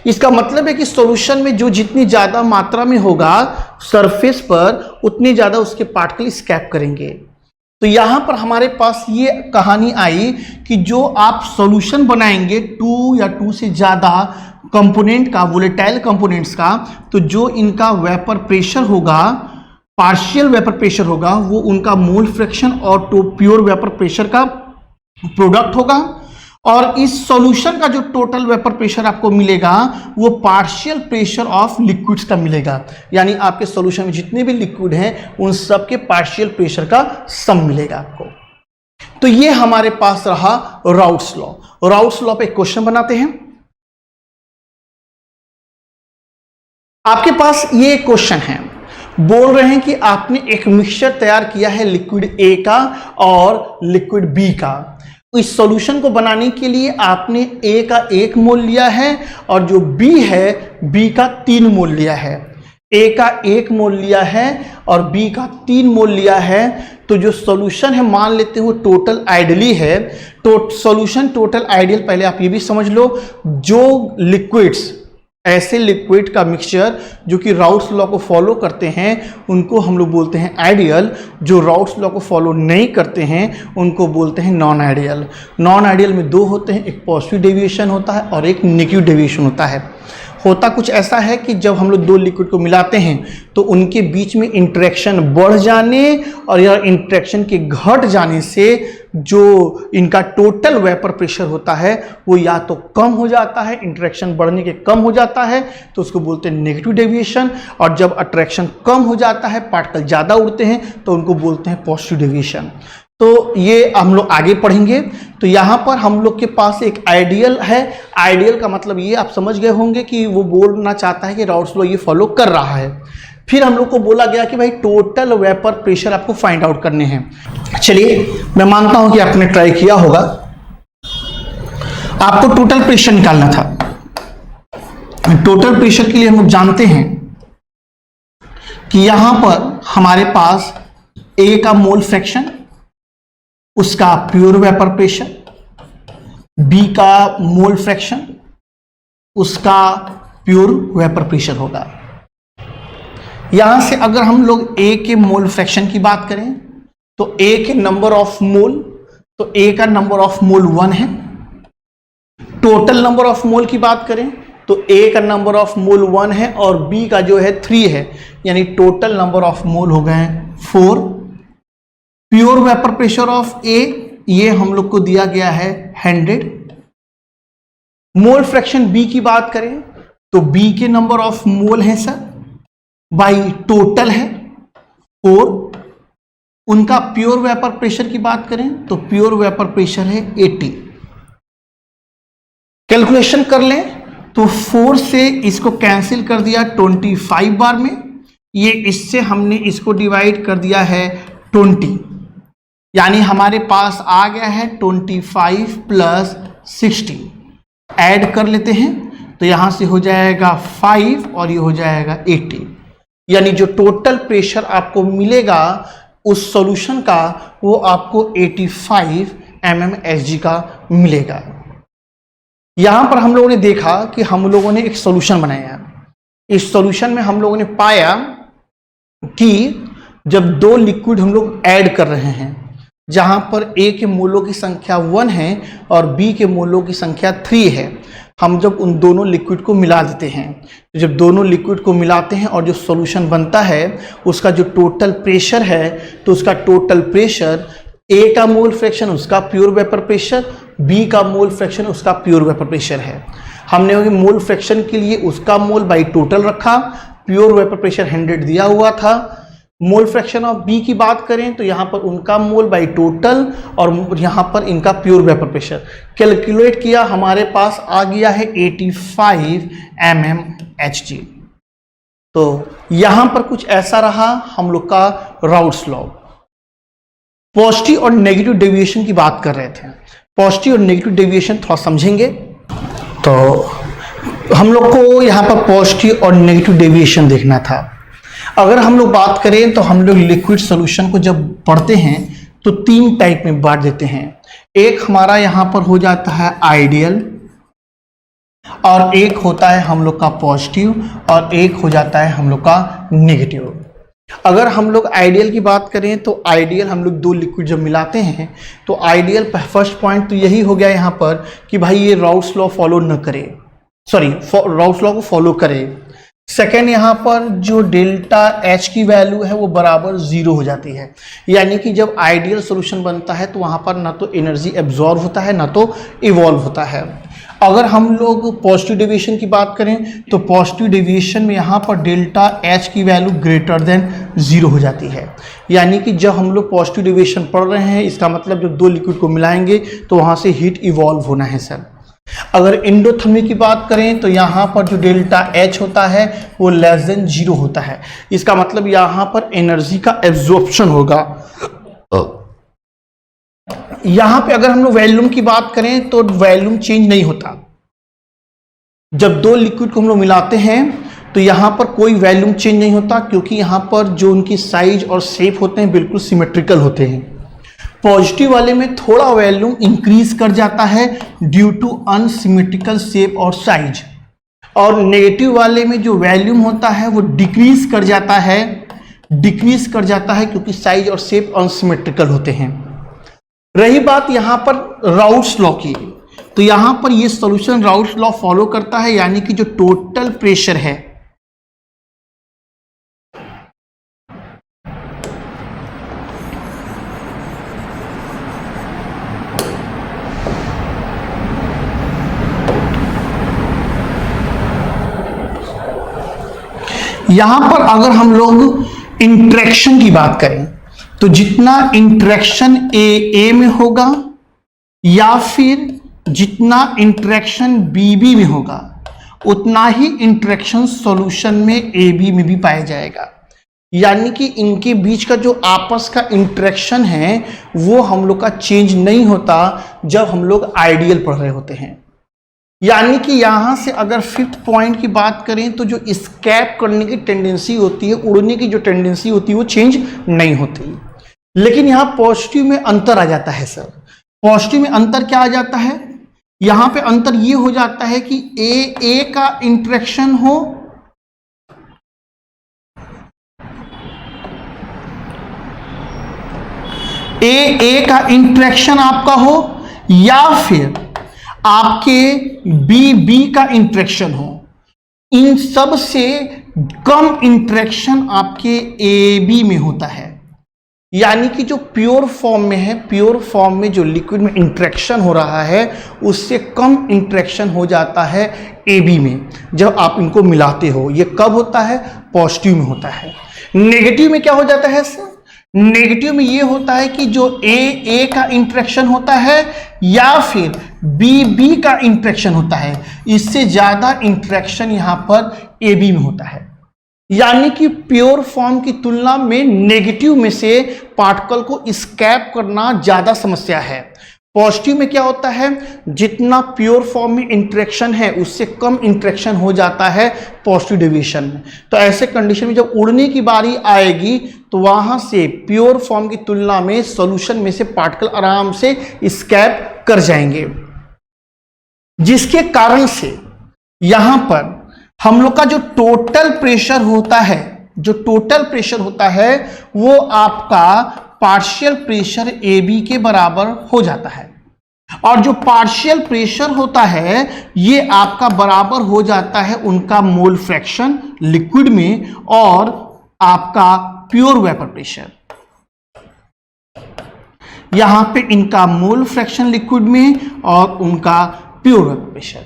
A: इसका मतलब है कि सॉल्यूशन में जो जितनी ज्यादा मात्रा में होगा सरफेस पर उतनी ज्यादा उसके पार्टिकल स्कैप करेंगे। तो यहां पर हमारे पास ये कहानी आई कि जो आप सॉल्यूशन बनाएंगे 2 या 2 से ज्यादा कंपोनेंट का, वोलेटाइल कंपोनेंट्स का, तो जो इनका वेपर प्रेशर होगा, पार्शियल वेपर प्रेशर होगा, वो उनका मोल फ्रैक्शन और प्योर वेपर प्रेशर का प्रोडक्ट होगा। और इस सॉल्यूशन का जो टोटल वेपर प्रेशर आपको मिलेगा वो पार्शियल प्रेशर ऑफ लिक्विड्स का मिलेगा, यानी आपके सॉल्यूशन में जितने भी लिक्विड हैं उन सब के पार्शियल प्रेशर का सम मिलेगा आपको। तो ये हमारे पास रहा राउट्स लॉ। राउट्स लॉ पे एक क्वेश्चन बनाते हैं। आपके पास ये क्वेश्चन है, बोल रहे हैं कि आपने एक मिक्सचर तैयार किया है लिक्विड ए का और लिक्विड बी का। इस सॉल्यूशन को बनाने के लिए आपने ए का 1 मोल लिया है और जो बी है बी का 3 मोल लिया है। ए का 1 मोल लिया है और बी का 3 मोल लिया है। तो जो सॉल्यूशन है मान लेते हैं वो टोटल आइडियली है। तो सॉल्यूशन टोटल आइडियल, पहले आप ये भी समझ लो, जो लिक्विड्स, ऐसे लिक्विड का मिक्सचर जो कि राउट्स लॉ को फॉलो करते हैं उनको हम लोग बोलते हैं आइडियल। जो राउट्स लॉ को फॉलो नहीं करते हैं उनको बोलते हैं नॉन आइडियल। नॉन आइडियल में 2 होते हैं, एक पॉजिटिव डेविएशन होता है और एक नेगेटिव डेविएशन होता है। होता कुछ ऐसा है कि जब हम लोग 2 लिक्विड को मिलाते हैं तो उनके बीच में इंटरेक्शन बढ़ जाने और यह इंटरेक्शन के घट जाने से जो इनका टोटल वेपर प्रेशर होता है वो या तो कम हो जाता है, इंटरेक्शन बढ़ने के कम हो जाता है तो उसको बोलते हैं नेगेटिव डेविएशन। और जब अट्रैक्शन कम हो जाता है, पार्टिकल ज़्यादा उड़ते हैं, तो उनको बोलते हैं पॉजिटिव डेविएशन। तो ये हम लोग आगे पढ़ेंगे। तो यहाँ पर हम लोग के पास एक आइडियल है। आइडियल का मतलब ये आप समझ गए होंगे कि वो बोलना चाहता है कि राउट्स लॉ ये फॉलो कर रहा है। फिर हम लोग को बोला गया कि भाई टोटल वेपर प्रेशर आपको फाइंड आउट करने हैं। चलिए, मैं मानता हूं कि आपने ट्राई किया होगा। आपको टोटल प्रेशर निकालना था। टोटल प्रेशर के लिए हम लोग जानते हैं कि यहां पर हमारे पास ए का मोल फ्रैक्शन, उसका प्योर वेपर प्रेशर, बी का मोल फ्रैक्शन, उसका प्योर वेपर प्रेशर होगा। यहां से अगर हम लोग ए के मोल फ्रैक्शन की बात करें तो ए के नंबर ऑफ मोल, तो ए का नंबर ऑफ मोल 1 है। टोटल नंबर ऑफ मोल की बात करें तो ए का नंबर ऑफ मोल 1 है और बी का जो है 3 है, यानी टोटल नंबर ऑफ मोल हो गए 4। प्योर वेपर प्रेशर ऑफ ए, ये हम लोग को दिया गया है 100। मोल फ्रैक्शन बी की बात करें तो बी के नंबर ऑफ मोल है सर बाई टोटल है 4। उनका प्योर वेपर प्रेशर की बात करें तो प्योर वेपर प्रेशर है 80। कैलकुलेशन कर लें तो 4 से इसको कैंसिल कर दिया 25 बार में, ये इससे हमने इसको डिवाइड कर दिया है 20, यानी हमारे पास आ गया है 25 प्लस 60। ऐड कर लेते हैं तो यहां से हो जाएगा 5 और ये हो जाएगा 80, यानी जो टोटल प्रेशर आपको मिलेगा उस सॉल्यूशन का वो आपको 85 mmHg का मिलेगा। यहां पर हम लोगों ने देखा कि हम लोगों ने एक सॉल्यूशन बनाया। इस सॉल्यूशन में हम लोगों ने पाया कि जब दो लिक्विड हम लोग ऐड कर रहे हैं, जहां पर ए के मोलों की संख्या 1 है और बी के मोलों की संख्या 3 है, हम जब उन दोनों लिक्विड को मिला देते हैं, तो जब दोनों लिक्विड को मिलाते हैं और जो सॉल्यूशन बनता है उसका जो टोटल प्रेशर है, तो उसका टोटल प्रेशर ए का मोल फ्रैक्शन उसका प्योर वेपर प्रेशर, बी का मोल फ्रैक्शन उसका प्योर वेपर प्रेशर है। हमने मोल फ्रैक्शन के लिए उसका मोल बाई टोटल रखा, प्योर वेपर प्रेशर 100 दिया हुआ था। मोल फ्रैक्शन ऑफ बी की बात करें तो यहाँ पर उनका मोल बाई टोटल और यहाँ पर इनका प्योर वेपर प्रेशर कैलकुलेट किया, हमारे पास आ गया है 85 mmHg। तो यहाँ पर कुछ ऐसा रहा हम लोग का राउट्स लॉ। पॉजिटिव और नेगेटिव डेविएशन की बात कर रहे थे, पॉजिटिव और नेगेटिव डेविएशन थोड़ा समझेंगे। तो हम लोग को यहाँ पर पॉजिटिव और नेगेटिव डेविएशन देखना था। अगर हम लोग बात करें तो हम लोग लिक्विड सॉल्यूशन को जब पढ़ते हैं तो 3 टाइप में बांट देते हैं। एक हमारा यहाँ पर हो जाता है आइडियल, और एक होता है हम लोग का पॉजिटिव, और एक हो जाता है हम लोग का नेगेटिव। अगर हम लोग आइडियल की बात करें तो आइडियल हम लोग दो लिक्विड जब मिलाते हैं तो आइडियल फर्स्ट पॉइंट तो यही हो गया यहाँ पर कि भाई ये राउट्स लॉ फॉलो न करे, राउट्स लॉ को फॉलो करे। सेकेंड, यहाँ पर जो डेल्टा एच की वैल्यू है वो बराबर 0 हो जाती है, यानी कि जब आइडियल सॉल्यूशन बनता है तो वहाँ पर ना तो एनर्जी एब्जॉर्ब होता है ना तो इवॉल्व होता है। अगर हम लोग पॉजिटिव डेविएशन की बात करें तो पॉजिटिव डेविएशन में यहाँ पर डेल्टा एच की वैल्यू ग्रेटर देन 0 हो जाती है, यानी कि जब हम लोग पॉजिटिव डेविएशन पढ़ रहे हैं इसका मतलब जब दो लिक्विड को मिलाएंगे तो वहाँ से हीट इवॉल्व होना है सर। अगर एंडोथर्मी की बात करें तो यहाँ पर जो डेल्टा एच होता है वो लेस देन 0 होता है, इसका मतलब यहाँ पर एनर्जी का एब्जॉर्प्शन होगा। यहाँ पे अगर हम लोग वॉल्यूम की बात करें तो वॉल्यूम चेंज नहीं होता। जब दो लिक्विड को हम लोग मिलाते हैं तो यहाँ पर कोई वॉल्यूम चेंज नहीं होता, क्योंकि यहाँ पर जो उनकी साइज और शेप होते हैं बिल्कुल सिमेट्रिकल होते हैं। पॉजिटिव वाले में थोड़ा वॉल्यूम इंक्रीज कर जाता है ड्यू टू अनसिमेट्रिकल शेप और साइज, और नेगेटिव वाले में जो वॉल्यूम होता है वो डिक्रीज कर जाता है क्योंकि साइज और शेप अनसिमेट्रिकल होते हैं। रही बात यहाँ पर राउट्स लॉ की, तो यहाँ पर ये सॉल्यूशन राउट्स लॉ फॉलो करता है, यानी कि जो टोटल प्रेशर है यहां पर अगर हम लोग इंटरेक्शन की बात करें तो जितना इंटरेक्शन ए में होगा या फिर जितना इंटरेक्शन बी में होगा उतना ही इंटरेक्शन सॉल्यूशन में ए बी में भी पाया जाएगा, यानी कि इनके बीच का जो आपस का इंटरेक्शन है वो हम लोग का चेंज नहीं होता जब हम लोग आइडियल पढ़ रहे होते हैं। यानी कि यहां से अगर 5th पॉइंट की बात करें तो जो स्कैप करने की टेंडेंसी होती है, उड़ने की जो टेंडेंसी होती है वो चेंज नहीं होती। लेकिन यहां पॉजिटिव में अंतर आ जाता है सर। पॉजिटिव में अंतर क्या आ जाता है, यहां पे अंतर ये हो जाता है कि ए का इंटरेक्शन हो ए का इंटरेक्शन आपका हो या फिर आपके बी का इंटरेक्शन हो। इन सब से कम इंटरेक्शन आपके AB में होता है। यानी कि जो प्योर फॉर्म में है, प्योर फॉर्म में जो लिक्विड में इंटरेक्शन हो रहा है उससे कम इंटरेक्शन हो जाता है AB में जब आप इनको मिलाते हो। ये कब होता है? पॉजिटिव में होता है। नेगेटिव में क्या हो जाता है सर? नेगेटिव में ये होता है कि जो A का इंटरेक्शन होता है या फिर B का इंटरेक्शन होता है, इससे ज्यादा इंटरेक्शन यहां पर AB में होता है। यानी कि प्योर फॉर्म की तुलना में नेगेटिव में से पार्टिकल को एस्केप करना ज्यादा समस्या है। पॉजिटिव में क्या होता है? जितना प्योर फॉर्म में इंटरेक्शन है उससे कम इंटरेक्शन हो जाता है पॉजिटिव डेविएशन में। तो ऐसे कंडीशन में जब उड़ने की बारी आएगी तो वहां से प्योर फॉर्म की तुलना में सॉल्यूशन में से पार्टिकल आराम से एस्केप कर जाएंगे, जिसके कारण से यहां पर हम लोग का जो टोटल प्रेशर होता है, जो टोटल प्रेशर होता है वो आपका पार्शियल प्रेशर AB के बराबर हो जाता है। और जो पार्शियल प्रेशर होता है ये आपका बराबर हो जाता है उनका मोल फ्रैक्शन लिक्विड में और आपका प्योर वेपर प्रेशर। यहां पे इनका मोल फ्रैक्शन लिक्विड में और उनका प्योर वेपर प्रेशर।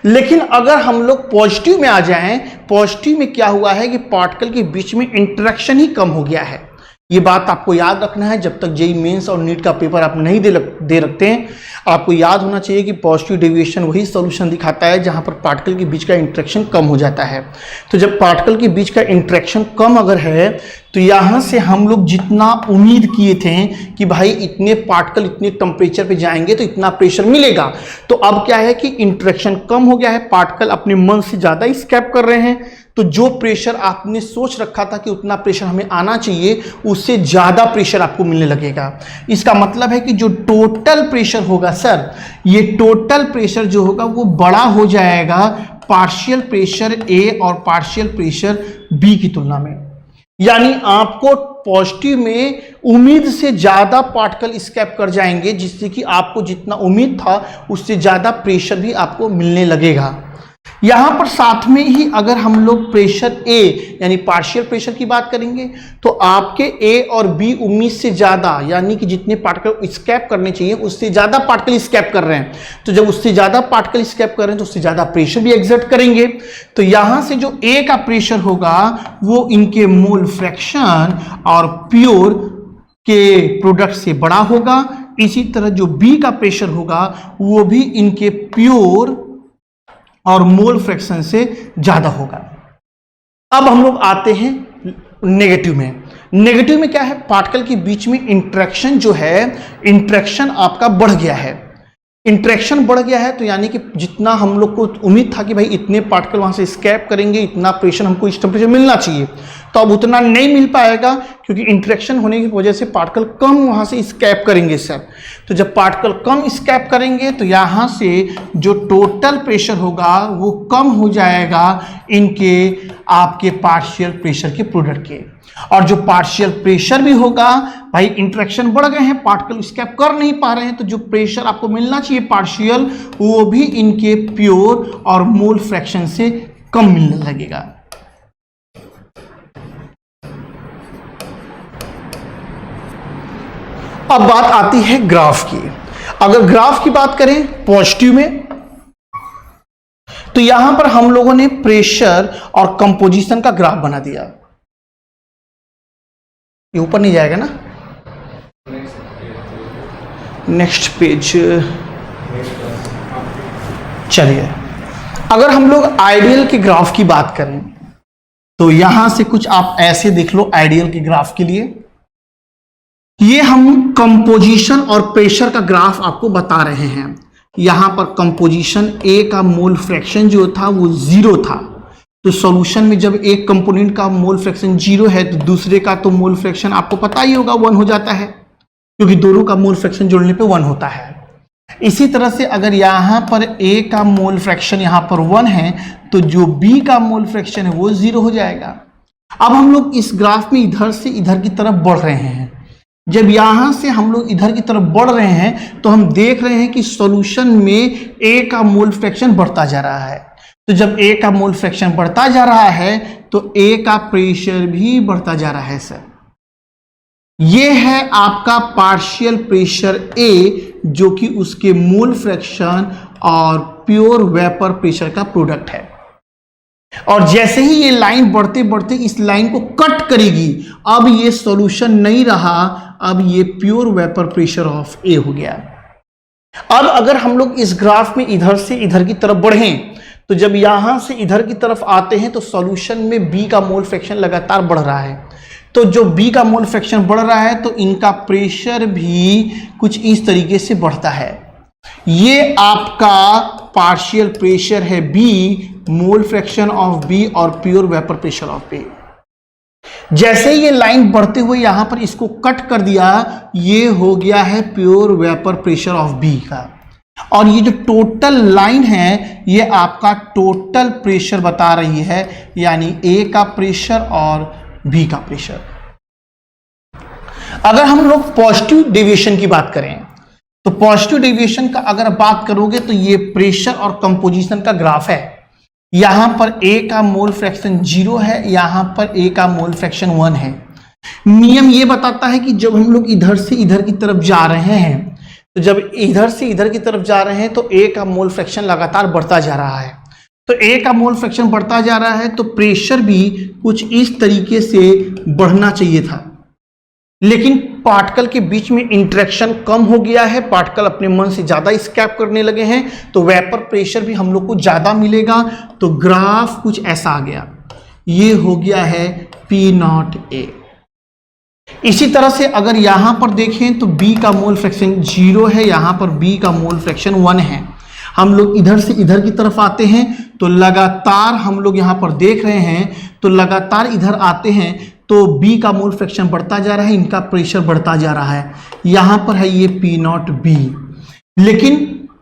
A: लेकिन अगर हम लोग पॉजिटिव में आ जाएं, पॉजिटिव में क्या हुआ है कि पार्टिकल के बीच में इंटरेक्शन ही कम हो गया है। ये बात आपको याद रखना है। जब तक जेईई मेंस और नीट का पेपर आप नहीं दे रखते हैं, आपको याद होना चाहिए कि पॉजिटिव डेविएशन वही सॉल्यूशन दिखाता है जहां पर पार्टिकल के बीच का इंटरेक्शन कम हो जाता है। तो जब पार्टिकल के बीच का इंटरेक्शन कम अगर है तो यहां से हम लोग जितना उम्मीद किए थे कि भाई इतने पार्टिकल इतने टेम्परेचर पे जाएंगे तो इतना प्रेशर मिलेगा, तो अब क्या है कि इंटरेक्शन कम हो गया है, पार्टिकल अपने मन से ज्यादा एस्केप कर रहे हैं। तो जो प्रेशर आपने सोच रखा था कि उतना प्रेशर हमें आना चाहिए उससे ज्यादा प्रेशर आपको मिलने लगेगा। इसका मतलब है कि जो टोटल प्रेशर होगा सर, ये टोटल प्रेशर जो होगा वो बड़ा हो जाएगा पार्शियल प्रेशर A और पार्शियल प्रेशर B की तुलना में। यानी आपको पॉजिटिव में उम्मीद से ज्यादा पार्टिकल एस्केप कर जाएंगे, जिससे कि आपको जितना उम्मीद था उससे ज्यादा प्रेशर भी आपको मिलने लगेगा। यहां पर साथ में ही अगर हम लोग प्रेशर A यानी पार्शियल प्रेशर की बात करेंगे तो आपके A और B उम्मीद से ज्यादा, यानी कि जितने पार्टिकल एस्केप करने चाहिए उससे ज्यादा पार्टिकल एस्केप कर रहे हैं। तो जब उससे ज्यादा पार्टिकल एस्केप कर रहे हैं तो उससे ज्यादा प्रेशर भी एग्जर्ट करेंगे। तो यहां से जो A का प्रेशर होगा वो इनके मोल फ्रैक्शन और प्योर के प्रोडक्ट से बड़ा होगा। इसी तरह जो B का प्रेशर होगा वो भी इनके प्योर और मोल फ्रैक्शन से ज्यादा होगा। अब हम लोग आते हैं नेगेटिव में। नेगेटिव में क्या है? पार्टिकल के बीच में इंटरेक्शन जो है, इंटरेक्शन आपका बढ़ गया है। इंटरेक्शन बढ़ गया है तो यानी कि जितना हम लोग को उम्मीद था कि भाई इतने पार्टिकल वहां से एस्केप करेंगे, इतना प्रेशर हमको इस टेम्परेचर मिलना चाहिए, तो अब उतना नहीं मिल पाएगा क्योंकि इंटरेक्शन होने की वजह से पार्टिकल कम वहां से एस्केप करेंगे सर। तो जब पार्टिकल कम एस्केप करेंगे तो यहां से जो टोटल प्रेशर होगा वो कम हो जाएगा इनके आपके पार्शियल प्रेशर के प्रोडक्ट के। और जो पार्शियल प्रेशर भी होगा, भाई इंटरेक्शन बढ़ गए हैं, पार्टिकल एस्केप कर नहीं पा रहे हैं, तो जो प्रेशर आपको मिलना चाहिए पार्शियल वो भी इनके प्योर और मोल फ्रैक्शन से कम मिलने लगेगा। अब बात आती है ग्राफ की। अगर ग्राफ की बात करें पॉजिटिव में तो यहां पर हम लोगों ने प्रेशर और कंपोजिशन का ग्राफ बना दिया। ये ऊपर नहीं जाएगा ना, नेक्स्ट पेज। चलिए अगर हम लोग आइडियल के ग्राफ की बात करें तो यहां से कुछ आप ऐसे देख लो। आइडियल के ग्राफ के लिए ये हम कंपोजिशन और प्रेशर का ग्राफ आपको बता रहे हैं। यहां पर कंपोजिशन A का मोल फ्रैक्शन जो था वो 0 था, तो सॉल्यूशन में जब एक कंपोनेंट का मोल फ्रैक्शन 0 है तो दूसरे का तो मोल फ्रैक्शन आपको पता ही होगा 1 हो जाता है, क्योंकि दोनों का मोल फ्रैक्शन जोड़ने पे 1 होता है। इसी तरह से अगर यहां पर A का मोल फ्रैक्शन यहां पर 1 है तो जो B का मोल फ्रैक्शन है वो 0 हो जाएगा। अब हम लोग इस ग्राफ में इधर से इधर की तरफ बढ़ रहे हैं। जब यहां से हम लोग इधर की तरफ बढ़ रहे हैं तो हम देख रहे हैं कि सॉल्यूशन में A का मोल फ्रैक्शन बढ़ता जा रहा है। तो जब A का मोल फ्रैक्शन बढ़ता जा रहा है तो A का प्रेशर भी बढ़ता जा रहा है सर। ये है आपका पार्शियल प्रेशर A, जो कि उसके मोल फ्रैक्शन और प्योर वेपर प्रेशर का प्रोडक्ट है। और जैसे ही ये लाइन बढ़ते बढ़ते इस लाइन को कट करेगी, अब ये सॉल्यूशन नहीं रहा, अब ये pure vapour pressure of A हो गया। अब अगर हम लोग इस ग्राफ में इधर से इधर की तरफ बढ़ें, तो जब यहां से इधर की तरफ आते हैं तो सॉल्यूशन में B का मोल फ्रैक्शन लगातार बढ़ रहा है। तो जो B का मोल फ्रैक्शन बढ़ रहा है तो इनका प्रेशर भी कुछ इस तरीके से बढ़ता है। ये आपका पार्शियल प्रेशर है B, mole fraction of B और pure vapour pressure of A। जैसे ये लाइन बढ़ते हुए यहां पर इसको कट कर दिया, ये हो गया है pure vapour pressure of B का। और ये जो टोटल लाइन है ये आपका टोटल प्रेशर बता रही है, यानी A का प्रेशर और B का प्रेशर। अगर हम लोग पॉजिटिव डेविएशन की बात करें तो पॉजिटिव डेविएशन का अगर बात करोगे तो ये प्रेशर और कंपोजिशन का ग्राफ है। यहां पर A का मोल फ्रैक्शन 0 है, यहां पर A का मोल फ्रैक्शन 1 है। नियम ये बताता है कि जब हम लोग इधर से इधर की तरफ जा रहे हैं, तो जब इधर से इधर की तरफ जा रहे हैं तो A का मोल फ्रैक्शन लगातार बढ़ता जा रहा है। तो A का मोल फ्रैक्शन बढ़ता जा रहा है तो प्रेशर भी कुछ इस तरीके से बढ़ना चाहिए था, लेकिन पार्टिकल के बीच में इंटरेक्शन कम हो गया है, पार्टिकल अपने मन से ज्यादा एस्केप करने लगे हैं, तो वेपर प्रेशर भी हम लोग को ज्यादा मिलेगा। तो ग्राफ कुछ ऐसा आ गया, ये हो गया है P0A। इसी तरह से अगर यहां पर देखें तो B का मोल फ्रैक्शन 0 है, यहां पर B का मोल फ्रैक्शन 1 है। हम लोग इधर से इधर की तरफ आते हैं तो लगातार हम लोग यहां पर देख रहे हैं, तो लगातार इधर आते हैं तो B का मोल फ्रैक्शन बढ़ता जा रहा है, इनका प्रेशर बढ़ता जा रहा है। यहां पर है ये P0B। लेकिन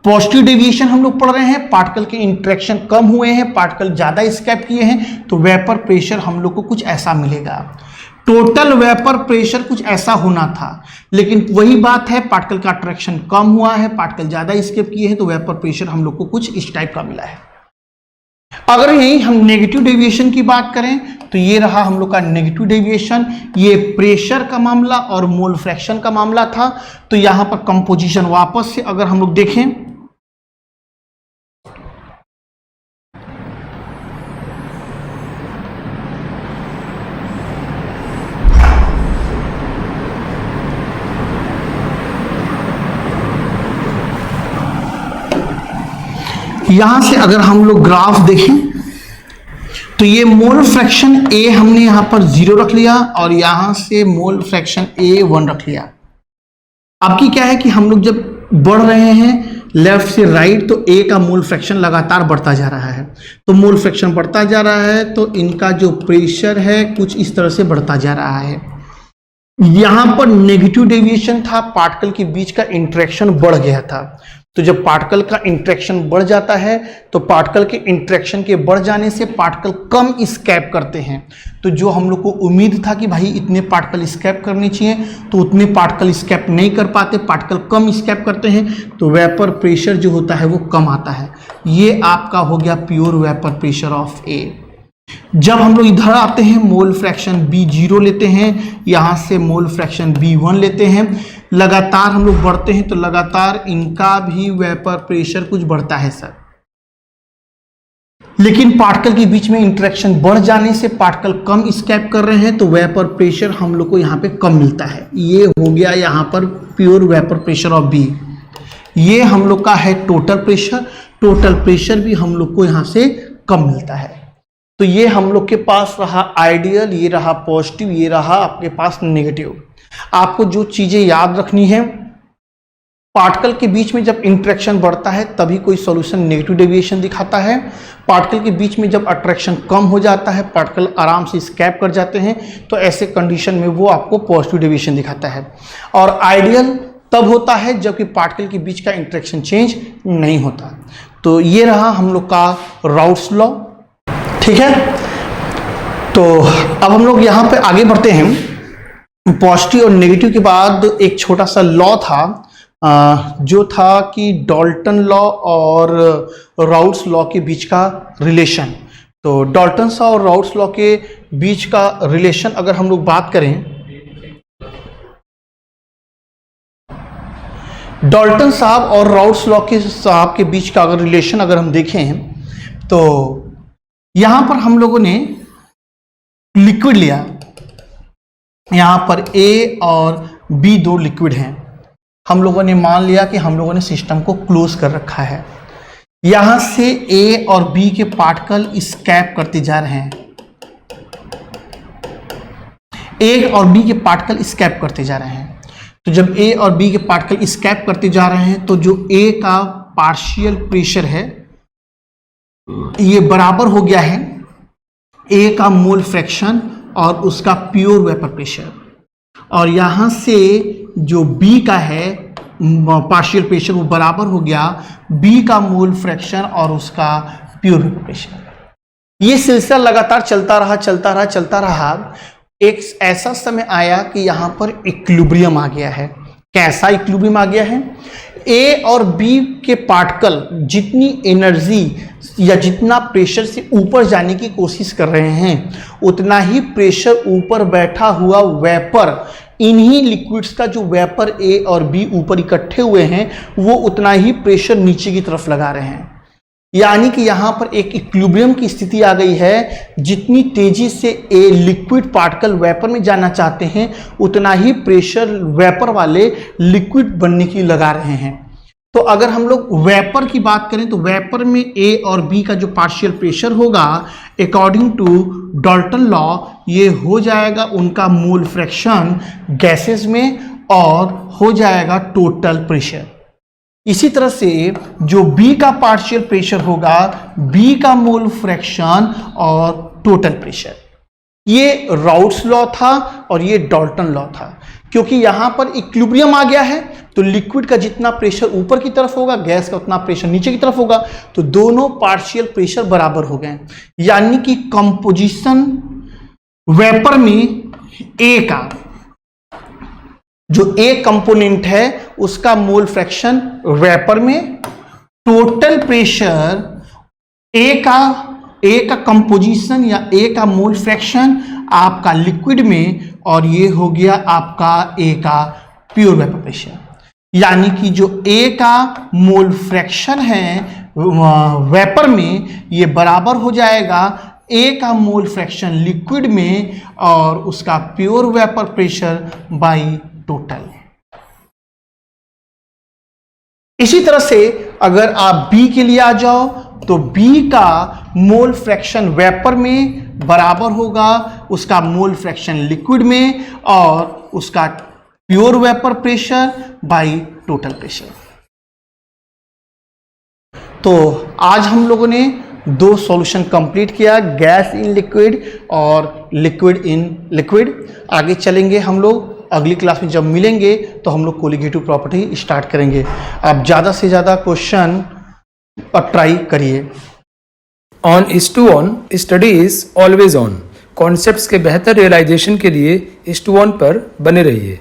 A: पॉजिटिव डेविएशन हम लोग पढ़ रहे हैं, पार्टिकल के इंटरेक्शन कम हुए हैं, पार्टिकल ज्यादा एस्केप किए हैं, तो वेपर प्रेशर हम लोग को कुछ ऐसा मिलेगा। टोटल वेपर प्रेशर कुछ ऐसा होना था, लेकिन वही बात है, पार्टिकल का अट्रैक्शन कम हुआ है, पार्टिकल ज्यादा एस्केप किए हैं, तो वेपर प्रेशर हम लोग को कुछ इस टाइप का मिला है। अगर यही हम नेगेटिव डेविएशन की बात करें तो ये रहा हम लोग का नेगेटिव डेविएशन। ये प्रेशर का मामला और मोल फ्रैक्शन का मामला था। तो यहां पर कंपोजिशन वापस से अगर हम लोग देखें, यहां से अगर हम लोग ग्राफ देखें तो ये मोल फ्रैक्शन A हमने यहां पर 0 रख लिया और यहां से मोल फ्रैक्शन A 1 रख लिया। अब की क्या है कि हम लोग जब बढ़ रहे हैं लेफ्ट से राइट तो A का मोल फ्रैक्शन लगातार बढ़ता जा रहा है, तो मोल फ्रैक्शन बढ़ता जा रहा है तो इनका जो प्रेशर है कुछ इस तरह से बढ़ता जा रहा है। यहां पर नेगेटिव डेविएशन था, पार्टिकल के बीच का इंटरेक्शन बढ़ गया था। तो जब पार्टिकल का इंटरेक्शन बढ़ जाता है तो पार्टिकल के इंटरेक्शन के बढ़ जाने से पार्टिकल कम स्कैप करते हैं। तो जो हम लोग को उम्मीद था कि भाई इतने पार्टिकल स्कैप करने चाहिए, तो उतने पार्टिकल स्कैप नहीं कर पाते, पार्टिकल कम स्कैप करते हैं, तो वेपर प्रेशर जो होता है वो कम आता है। ये आपका हो गया pure vapour pressure of A। जब हम लोग इधर आते हैं मोल फ्रैक्शन B0 लेते हैं, यहां से मोल फ्रैक्शन B1 लेते हैं, लगातार हम लोग बढ़ते हैं तो लगातार इनका भी वेपर प्रेशर कुछ बढ़ता है सर। लेकिन पार्टिकल के बीच में इंटरेक्शन बढ़ जाने से पार्टिकल कम स्कैप कर रहे हैं तो वेपर प्रेशर हम लोग को यहाँ पे कम मिलता है। ये हो गया यहाँ पर pure vapour pressure of B। ये हम लोग का है टोटल प्रेशर भी हम लोग को यहाँ से कम मिलता है। तो ये हम लोग के पास रहा आइडियल, ये रहा पॉजिटिव, ये रहा आपके पास नेगेटिव। आपको जो चीजें याद रखनी है, पार्टिकल के बीच में जब इंटरेक्शन बढ़ता है तभी कोई सॉल्यूशन नेगेटिव डेविएशन दिखाता है। पार्टिकल के बीच में जब अट्रैक्शन कम हो जाता है, पार्टिकल आराम से स्कैप कर जाते हैं, तो ऐसे कंडीशन में वो आपको पॉजिटिव डेविएशन दिखाता है। और आइडियल तब होता है जबकि पार्टिकल के बीच का इंटरेक्शन चेंज नहीं होता। तो ये रहा हम लोग का राउट्स लॉ, ठीक है। तो अब हम लोग यहाँ पे आगे बढ़ते हैं। पॉजिटिव और नेगेटिव के बाद एक छोटा सा लॉ था, जो था कि डाल्टन लॉ और राउल्ट्स लॉ के बीच का रिलेशन। तो डाल्टन लॉ और राउल्ट्स लॉ के बीच का रिलेशन अगर हम लोग बात करें, डाल्टन साहब और राउल्ट्स लॉ के साहब के बीच का अगर रिलेशन अगर हम देखें तो यहां पर हम लोगों ने लिक्विड लिया, यहां पर ए और बी दो लिक्विड हैं। हम लोगों ने मान लिया कि हम लोगों ने सिस्टम को क्लोज कर रखा है। यहां से ए और बी के पार्टिकल स्कैप करते जा रहे हैं, ए और बी के पार्टिकल स्कैप करते जा रहे हैं। तो जब ए और बी के पार्टिकल स्कैप करते जा रहे हैं तो जो ए का पार्शियल प्रेशर है ये बराबर हो गया है ए का मोल फ्रैक्शन और उसका प्योर वेपर प्रेशर, और यहां से जो बी का है पार्शियल प्रेशर वो बराबर हो गया बी का मोल फ्रैक्शन और उसका प्योर वेपर प्रेशर। ये सिलसिला लगातार चलता रहा। एक ऐसा समय आया कि यहां पर इक्विलिब्रियम आ गया है। कैसा इक्विलिब्रियम आ गया है? ए और बी के पार्टिकल जितनी एनर्जी या जितना प्रेशर से ऊपर जाने की कोशिश कर रहे हैं उतना ही प्रेशर ऊपर बैठा हुआ वेपर, इन्हीं लिक्विड्स का जो वेपर ए और बी ऊपर इकट्ठे हुए हैं वो उतना ही प्रेशर नीचे की तरफ लगा रहे हैं। यानी कि यहां पर एक इक्विलिब्रियम की स्थिति आ गई है। जितनी तेजी से ए लिक्विड पार्टिकल वेपर में जाना चाहते हैं उतना ही प्रेशर वेपर वाले लिक्विड बनने की लगा रहे हैं। तो अगर हम लोग वेपर की बात करें तो वेपर में ए और बी का जो पार्शियल प्रेशर होगा अकॉर्डिंग टू डाल्टन लॉ ये हो जाएगा उनका मोल फ्रैक्शन गैसेस में और हो जाएगा टोटल प्रेशर। इसी तरह से जो बी का पार्शियल प्रेशर होगा बी का मोल फ्रैक्शन और टोटल प्रेशर। ये राउल्ट्स लॉ था और ये डाल्टन लॉ था। क्योंकि यहां पर इक्विलिब्रियम आ गया है तो लिक्विड का जितना प्रेशर ऊपर की तरफ होगा गैस का उतना प्रेशर नीचे की तरफ होगा, तो दोनों पार्शियल प्रेशर बराबर हो गए। यानी कि कंपोजिशन वेपर में ए का जो ए कंपोनेंट है उसका मोल फ्रैक्शन वेपर में, टोटल प्रेशर ए का कंपोजिशन या ए का मोल फ्रैक्शन आपका लिक्विड में, और ये हो गया आपका ए का प्योर वेपर प्रेशर। यानी कि जो ए का मोल फ्रैक्शन है वेपर में ये बराबर हो जाएगा ए का मोल फ्रैक्शन लिक्विड में और उसका pure vapour pressure by total. इसी तरह से अगर आप बी के लिए आ जाओ तो बी का मोल फ्रैक्शन वेपर में बराबर होगा उसका मोल फ्रैक्शन लिक्विड में और उसका pure vapour pressure by total pressure. तो आज हम लोगों ने दो सॉल्यूशन कंप्लीट किया, गैस इन लिक्विड और लिक्विड इन लिक्विड। आगे चलेंगे हम लोग, अगली क्लास में जब मिलेंगे तो हम लोग कोलिगेटिव प्रॉपर्टी स्टार्ट करेंगे। आप ज़्यादा से ज़्यादा क्वेश्चन ट्राई करिए।
B: On is to on study is always on. Concepts के बेहतर रियलाइजेशन के लिए इज टू ऑन पर बने रहिए।